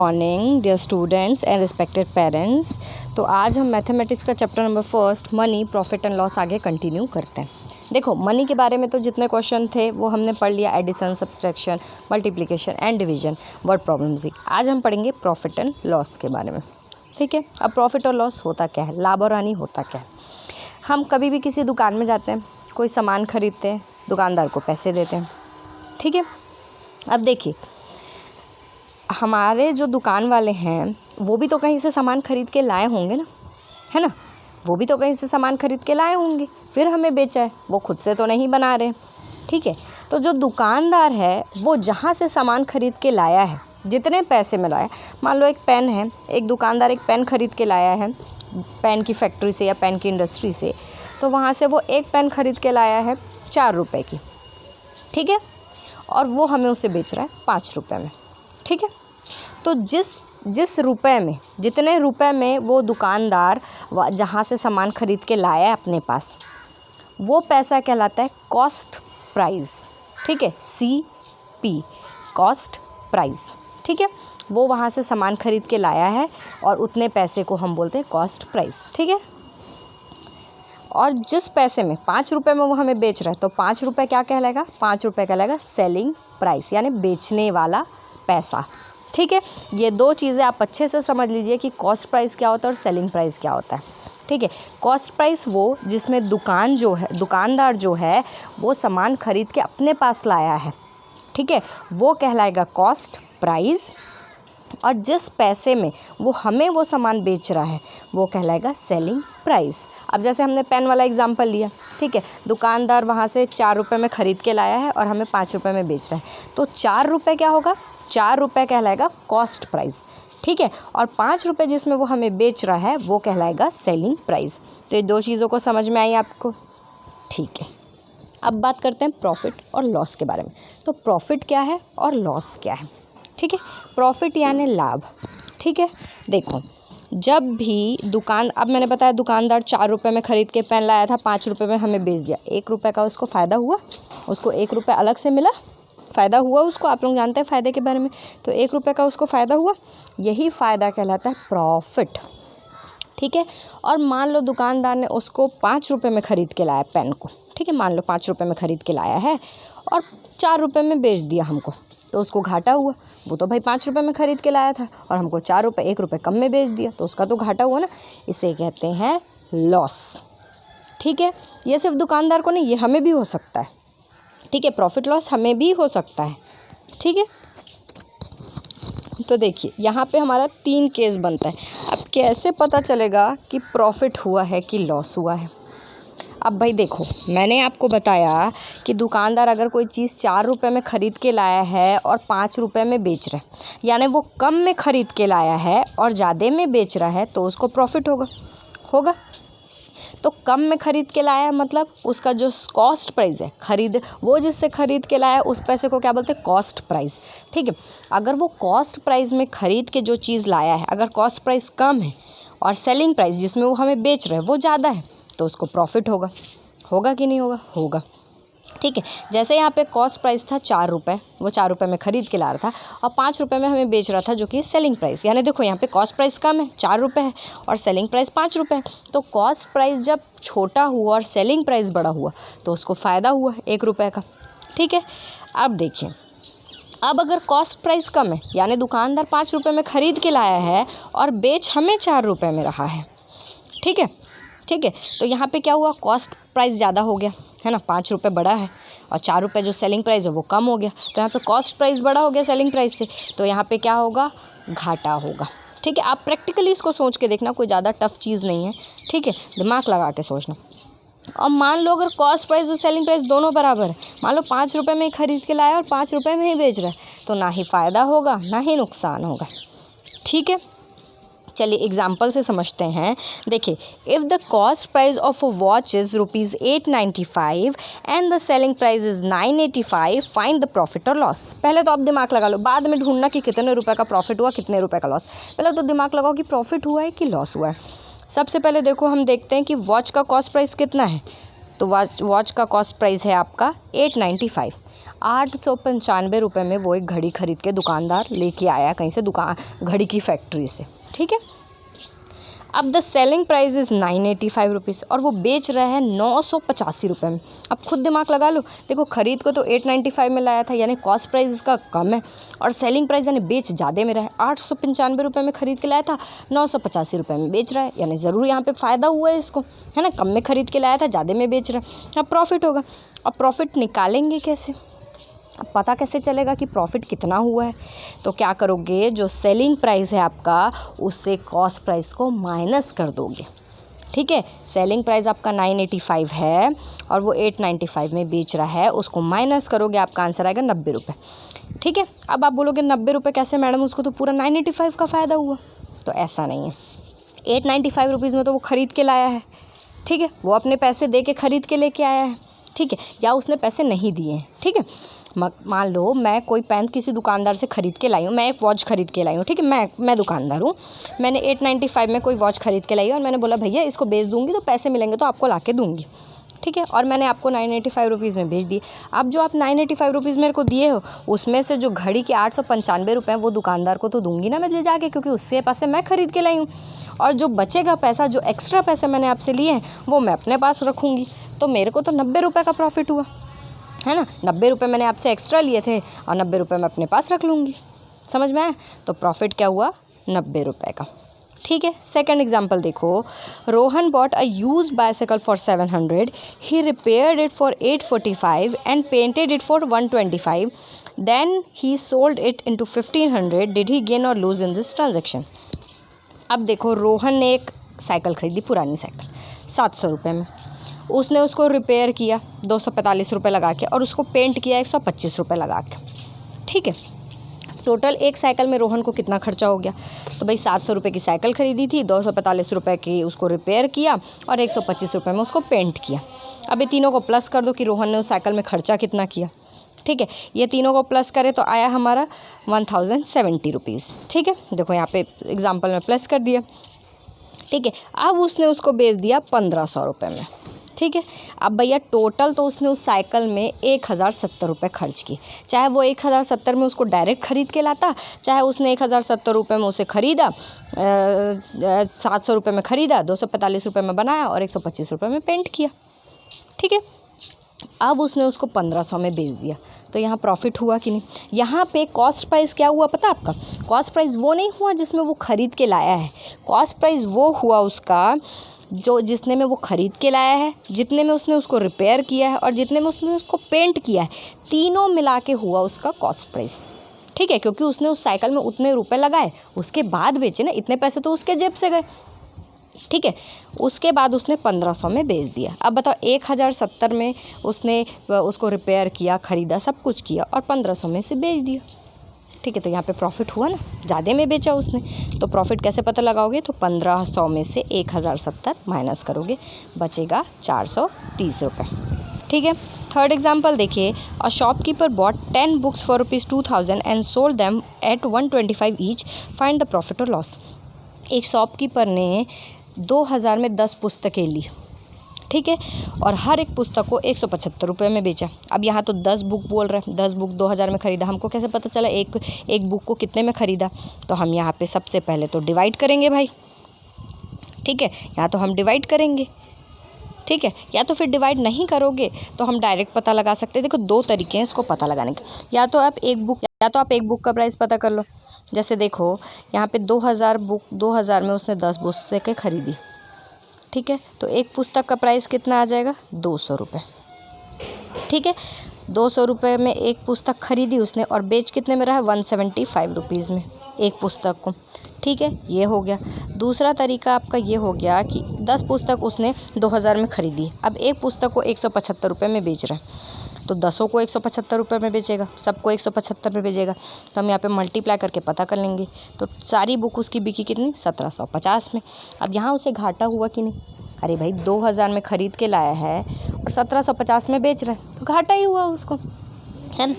Morning dear students and respected parents. तो आज हम मैथमेटिक्स का chapter number 1 money profit and loss आगे कंटिन्यू करते हैं। देखो, मनी के बारे में तो जितने क्वेश्चन थे वो हमने पढ़ लिया, addition, subtraction, multiplication and division, word problems ही। आज हम पढ़ेंगे प्रॉफिट एंड लॉस के बारे में। ठीक है, अब प्रॉफिट और लॉस होता क्या है, लाभ और हानि होता क्या है। हम कभी भी किसी दुकान में जाते हैं, कोई सामान खरीदते हैं, दुकानदार को पैसे देते हैं। ठीक है, अब देखिए, हमारे जो दुकान वाले हैं वो भी तो कहीं से सामान खरीद के लाए होंगे ना, है ना। वो भी तो कहीं से सामान खरीद के लाए होंगे, फिर हमें बेचा है, वो खुद से तो नहीं बना रहे। ठीक है, तो जो दुकानदार है वो जहाँ से सामान खरीद के लाया है, जितने पैसे में लाया, मान लो एक पेन है, एक दुकानदार एक पेन खरीद के लाया है पेन की फैक्ट्री से या पेन की इंडस्ट्री से, तो वहाँ से वो एक पेन खरीद के लाया है 4 रुपये की। ठीक है, और वो हमें उसे बेच रहा है 5 रुपये में। ठीक है, तो जिस रुपए में, जितने रुपए में वो दुकानदार जहाँ से सामान खरीद के लाया है अपने पास, वो पैसा कहलाता है कॉस्ट प्राइस। ठीक है, CP, कॉस्ट प्राइस। ठीक है, वो वहाँ से सामान खरीद के लाया है और उतने पैसे को हम बोलते हैं कॉस्ट प्राइस। ठीक है, और जिस पैसे में 5 रुपये में वो हमें बेच रहा है, तो 5 रुपये क्या कहलाएगा, 5 रुपये कहलाएगा सेलिंग प्राइस, यानी बेचने वाला पैसा। ठीक है, ये दो चीज़ें आप अच्छे से समझ लीजिए कि कॉस्ट प्राइस क्या होता है और सेलिंग प्राइस क्या होता है। ठीक है, कॉस्ट प्राइस वो जिसमें दुकानदार जो है वो सामान खरीद के अपने पास लाया है। ठीक है, वो कहलाएगा कॉस्ट प्राइस, और जिस पैसे में वो हमें वो सामान बेच रहा है वो कहलाएगा सेलिंग प्राइस। अब जैसे हमने पेन वाला एग्जांपल लिया, ठीक है, दुकानदार वहाँ से 4 रुपये में ख़रीद के लाया है और हमें 5 रुपये में बेच रहा है, तो 4 रुपये क्या होगा, 4 रुपये कहलाएगा कॉस्ट प्राइस। ठीक है, और 5 रुपये जिसमें वो हमें बेच रहा है वो कहलाएगा सेलिंग प्राइस। तो ये दो चीज़ों को समझ में आई आपको। ठीक है, अब बात करते हैं प्रॉफिट और लॉस के बारे में। तो प्रॉफिट क्या है और लॉस क्या है। ठीक है, प्रॉफिट यानी लाभ। ठीक है, देखो, जब भी अब मैंने बताया दुकानदार 4 रुपये में ख़रीद के पेन लाया था, 5 रुपये में हमें बेच दिया, 1 रुपये का उसको फ़ायदा हुआ, उसको 1 रुपये अलग से मिला, फ़ायदा हुआ उसको। आप लोग जानते हैं फ़ायदे के बारे में, तो 1 रुपये का उसको फ़ायदा हुआ, यही फ़ायदा कहलाता है प्रॉफिट। ठीक है, और मान लो दुकानदार ने उसको 5 रुपये में ख़रीद के लाया पेन को। ठीक है, मान लो 5 रुपये में ख़रीद के लाया है और 4 रुपये में बेच दिया हमको, तो उसको घाटा हुआ। वो तो भाई 5 रुपये में ख़रीद के लाया था और हमको 4 रुपये, 1 रुपये कम में बेच दिया, तो उसका तो घाटा हुआ ना। इसे कहते हैं लॉस। ठीक है, ये सिर्फ दुकानदार को नहीं, ये हमें भी हो सकता है। ठीक है, प्रॉफिट लॉस हमें भी हो सकता है। ठीक है, तो देखिए यहाँ पे हमारा 3 केस बनता है। अब कैसे पता चलेगा कि प्रॉफिट हुआ है कि लॉस हुआ है। अब भाई देखो, मैंने आपको बताया कि दुकानदार अगर कोई चीज़ 4 रुपये में ख़रीद के लाया है और 5 रुपये में बेच रहा है, यानी वो कम में ख़रीद के लाया है और ज़्यादा में बेच रहा है, तो उसको प्रॉफिट होगा। तो कम में ख़रीद के लाया है मतलब उसका जो कॉस्ट प्राइस है, वो जिससे ख़रीद के लाया है उस पैसे को क्या बोलते हैं, कॉस्ट प्राइस। ठीक है, अगर वो कॉस्ट प्राइस में ख़रीद के जो चीज़ लाया है, अगर कॉस्ट प्राइस कम है और सेलिंग प्राइस जिसमें वो हमें बेच रहे हैं वो ज़्यादा है, तो उसको प्रॉफिट होगा कि नहीं होगा। ठीक है, जैसे यहाँ पे कॉस्ट प्राइस था 4 रुपये, वो 4 रुपये में ख़रीद के ला रहा था और 5 रुपये में हमें बेच रहा था, जो कि सेलिंग प्राइस। यानी देखो यहाँ पे कॉस्ट प्राइस कम है, 4 रुपये है, और सेलिंग प्राइस 5 रुपये है। तो कॉस्ट प्राइस जब छोटा हुआ और सेलिंग प्राइस बड़ा हुआ तो उसको फ़ायदा हुआ 1 रुपये का। ठीक है, अब देखिए, अब अगर कॉस्ट प्राइस कम है, यानी दुकानदार 5 रुपये में ख़रीद के लाया है और बेच हमें 4 रुपये में रहा है। ठीक है, तो यहाँ पे क्या हुआ, कॉस्ट प्राइस ज़्यादा हो गया, है ना, 5 रुपये बड़ा है और 4 रुपये जो सेलिंग प्राइस है वो कम हो गया, तो यहाँ पे कॉस्ट प्राइस बड़ा हो गया सेलिंग प्राइस से, तो यहाँ पे क्या होगा, घाटा होगा। ठीक है, आप प्रैक्टिकली इसको सोच के देखना, कोई ज़्यादा टफ चीज़ नहीं है। ठीक है, दिमाग लगा के सोचना। और मान लो अगर कॉस्ट प्राइस और सेलिंग प्राइस दोनों बराबर है, मान लो 5 रुपये में ही ख़रीद के लाया और 5 रुपये में ही बेच रहा है, तो ना ही फ़ायदा होगा ना ही नुकसान होगा। ठीक है, चलिए एग्जाम्पल से समझते हैं। देखिए, if the cost price of a watch is ₹895 and the selling price is $985, find the profit और लॉस। पहले तो आप दिमाग लगा लो, बाद में ढूंढना कि कितने रुपए का प्रॉफिट हुआ, कितने रुपए का लॉस। पहले तो दिमाग लगाओ कि प्रॉफिट हुआ है कि लॉस हुआ है। सबसे पहले देखो, हम देखते हैं कि वॉच का कॉस्ट प्राइस कितना है। तो वॉच का कॉस्ट प्राइस है आपका 895। ₹895 में वो एक घड़ी खरीद के दुकानदार लेके आया कहीं से, घड़ी की फैक्ट्री से, ठीक है। अब द सेलिंग प्राइस इज़ ₹985 और वो बेच रहा है ₹985 में। अब खुद दिमाग लगा लो, देखो खरीद को तो 895 में लाया था, यानी कॉस्ट प्राइस इसका कम है, और सेलिंग प्राइस यानी बेच ज़्यादा में रहा है। ₹895 में खरीद के लाया था, ₹985 में बेच रहा है, यानी ज़रूर यहाँ पे फ़ायदा हुआ है इसको, है ना। कम में खरीद के लाया था, ज़्यादा में बेच रहा है, अब प्रॉफिट होगा। अब प्रॉफिट निकालेंगे कैसे, अब पता कैसे चलेगा कि प्रॉफिट कितना हुआ है? तो क्या करोगे, जो सेलिंग प्राइस है आपका उससे कॉस्ट प्राइस को माइनस कर दोगे, ठीक है। सेलिंग प्राइस आपका 985 है और वो 895 में बेच रहा है, उसको माइनस करोगे, आपका आंसर आएगा ₹90, ठीक है। अब आप बोलोगे ₹90 कैसे मैडम, उसको तो पूरा 985 का फ़ायदा हुआ। तो ऐसा नहीं है, ₹895 में तो वो ख़रीद के लाया है, ठीक है, वो अपने पैसे दे के ख़रीद के लेके आया है, ठीक है, या उसने पैसे नहीं दिए हैं, ठीक है। मान लो मैं कोई पेन किसी दुकानदार से ख़रीद के लाई हूँ, मैं एक वॉच ख़रीद के लाई हूँ, ठीक है, मैं दुकानदार हूँ, मैंने 895 में कोई वॉच ख़रीद के लाई है और मैंने बोला भैया इसको बेच दूँगी तो पैसे मिलेंगे तो आपको ला के दूँगी, ठीक है, और मैंने आपको 985 में बेच दिए। अब जो आप 985 मेरे को दिए हो, उसमें से जो घड़ी के ₹895 वो दुकानदार को तो दूँगी ना मैं ले जाके, क्योंकि उससे पैसे मैं ख़रीद के लाई हूँ, और जो बचेगा पैसा, जो एक्स्ट्रा पैसे मैंने आपसे लिए हैं वो मैं अपने पास रखूँगी, तो मेरे को तो ₹90 का प्रॉफिट हुआ, है ना। ₹90 मैंने आपसे एक्स्ट्रा लिए थे और ₹90 मैं अपने पास रख लूँगी, समझ में आया। तो प्रॉफिट क्या हुआ, ₹90 का, ठीक है। सेकंड एग्जांपल देखो, Rohan bought a used bicycle for 700, he repaired it for 845 and painted it for 125, then he sold it into 1500, did he gain or lose in this transaction. अब देखो, रोहन ने एक साइकिल खरीदी, पुरानी साइकिल, ₹700 में, उसने उसको रिपेयर किया ₹245 लगा के, और उसको पेंट किया ₹125 लगा के, ठीक है। टोटल एक साइकिल में रोहन को कितना खर्चा हो गया, तो भाई ₹700 की साइकिल खरीदी थी, ₹245 की उसको रिपेयर किया और ₹125 में उसको पेंट किया। अब ये तीनों को प्लस कर दो कि रोहन ने उस साइकिल में खर्चा कितना किया, ठीक है। ये तीनों को प्लस करें तो आया हमारा ₹1070, ठीक है। देखो यहाँ पे एग्जाम्पल में प्लस कर दिया, ठीक है। अब उसने उसको बेच दिया ₹1500 में, ठीक है। अब भैया टोटल तो उसने उस साइकिल में ₹1070 खर्च किए, चाहे वो 1070 में उसको डायरेक्ट ख़रीद के लाता, चाहे उसने ₹1070 में उसे ख़रीदा, ₹700 में ख़रीदा, ₹245 में बनाया और ₹125 में पेंट किया, ठीक है। अब उसने उसको 1500 में बेच दिया, तो यहाँ प्रॉफिट हुआ कि नहीं। यहाँ पे कॉस्ट प्राइस क्या हुआ पता आपका, कॉस्ट प्राइस वो नहीं हुआ जिसमें वो ख़रीद के लाया है, कॉस्ट प्राइस वो हुआ उसका जो जितने में वो ख़रीद के लाया है, जितने में उसने उसको रिपेयर किया है और जितने में उसने उसको पेंट किया है, तीनों मिला के हुआ उसका कॉस्ट प्राइस, ठीक है। क्योंकि उसने उस साइकिल में उतने रुपए लगाए, उसके बाद बेचे ना, इतने पैसे तो उसके जेब से गए, ठीक है। उसके बाद उसने 1500 में बेच दिया। अब बताओ 1070 में उसने उसको रिपेयर किया, ख़रीदा, सब कुछ किया और 1500 में से बेच दिया, ठीक है। तो यहाँ पे प्रॉफिट हुआ ना, ज़्यादा में बेचा उसने। तो प्रॉफिट कैसे पता लगाओगे, तो 1500 में से 1070 माइनस करोगे, बचेगा ₹430, ठीक है। थर्ड एग्जांपल देखिए, a shopkeeper bot 10 books for ₹2000 and sold them at 125 each, find the profit और लॉस। एक शॉपकीपर ने 2000 में 10 पुस्तकें ली, ठीक है, और हर एक पुस्तक को ₹175 में बेचा। अब यहाँ तो 10 बुक बोल रहे हैं, 10 बुक 2000 में ख़रीदा, हमको कैसे पता चला एक बुक को कितने में ख़रीदा। तो हम यहाँ पे सबसे पहले तो डिवाइड करेंगे भाई, ठीक है, यहाँ तो हम डिवाइड करेंगे, ठीक है। या तो फिर डिवाइड नहीं करोगे तो हम डायरेक्ट पता लगा सकते हैं। देखो दो तरीके हैं इसको पता लगाने के, या तो आप एक बुक का प्राइस पता कर लो। जैसे देखो यहाँ पे 2000 में उसने 10 पुस्तकें खरीदी, ठीक है, तो एक पुस्तक का प्राइस कितना आ जाएगा, ₹200, ठीक है। ₹200 में एक पुस्तक खरीदी उसने और बेच कितने में रहा है, ₹175 में एक पुस्तक को, ठीक है, ये हो गया। दूसरा तरीका आपका ये हो गया कि 10 पुस्तक उसने 2000 में खरीदी, अब एक पुस्तक को ₹175 में बेच रहा है, तो 10 को ₹175 में बेचेगा, सबको 175 में बेचेगा। तो हम यहाँ पे मल्टीप्लाई करके पता कर लेंगे, तो सारी बुक उसकी बिकी कितनी, 1750 में। अब यहाँ उसे घाटा हुआ कि नहीं, अरे भाई 2000 में ख़रीद के लाया है और 1750 में बेच रहा है, तो घाटा ही हुआ उसको, है ना।